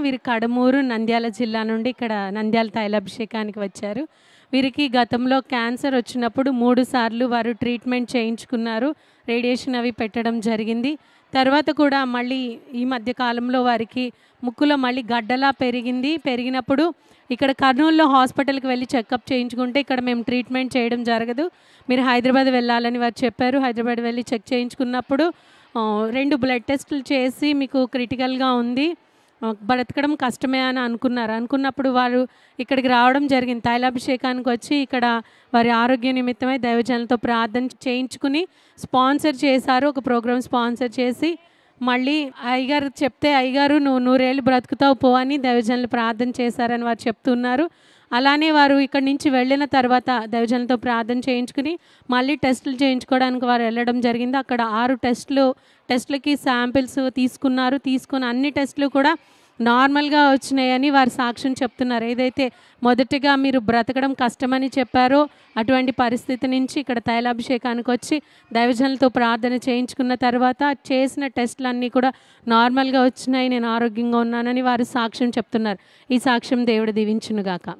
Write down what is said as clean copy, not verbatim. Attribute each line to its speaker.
Speaker 1: వీరు కడమూరు, నంద్యాల జిల్లా నుండి ఇక్కడ నంద్యాల తైలాభిషేకానికి వచ్చారు. వీరికి గతంలో క్యాన్సర్ వచ్చినప్పుడు 3 సార్లు వారు ట్రీట్మెంట్ చేయించుకున్నారు. రేడియేషన్ అవి పెట్టడం జరిగింది. తర్వాత కూడా మళ్ళీ ఈ మధ్య కాలంలో వారికి ముక్కులో మళ్ళీ గడ్డలా పెరిగింది. పెరిగినప్పుడు ఇక్కడ కర్నూలులో హాస్పిటల్‌కి వెళ్లి చెకప్ చేయించుకుంటే ఇక్కడ మేము ట్రీట్మెంట్ చేయడం జరగదు. మీరు హైదరాబాద్ వెళ్ళాలని వారు చెప్పారు. హైదరాబాద్ వెళ్లి చెక్ చేయించుకున్నప్పుడు 2 బ్లడ్ టెస్టులు చేసి మీకు క్రిటికల్‌గా ఉంది. బ్రతకడం కష్టమే అని అనుకున్నారు. అనుకున్నప్పుడు వారు ఇక్కడికి రావడం జరిగింది. తైలాభిషేకానికి వచ్చి ఇక్కడ వారి ఆరోగ్య నిమిత్తమై దైవజనులతో ప్రార్థన చేయించుకుని స్పాన్సర్ చేశారు. ఒక ప్రోగ్రామ్ స్పాన్సర్ చేసి మళ్ళీ అయ్యగారు చెప్తే, అయ్యగారు నువ్వు 100 ఏళ్ళు బ్రతుకుతావు పో అని దైవజనులు ప్రార్థన చేశారని వారు చెప్తున్నారు. అలానే వారు ఇక్కడి నుంచి వెళ్ళిన తర్వాత దైవజనులతో ప్రార్థన చేయించుకుని మళ్ళీ టెస్టులు చేయించుకోవడానికి వారు వెళ్ళడం జరిగింది. అక్కడ 6 టెస్టులకి శాంపిల్స్ తీసుకున్నారు. తీసుకుని అన్ని టెస్టులు కూడా నార్మల్‌గా వచ్చినాయని వారు సాక్ష్యం చెప్తున్నారు. ఏదైతే మొదటిగా మీరు బ్రతకడం కష్టమని చెప్పారో అటువంటి పరిస్థితి నుంచి ఇక్కడ తైలాభిషేకానికి వచ్చి దైవజనులతో ప్రార్థన చేయించుకున్న తర్వాత చేసిన టెస్టులన్నీ కూడా నార్మల్‌గా వచ్చినాయి. నేను ఆరోగ్యంగా ఉన్నానని వారు సాక్ష్యం చెప్తున్నారు. ఈ సాక్ష్యం దేవుడు దీవించునుగాక.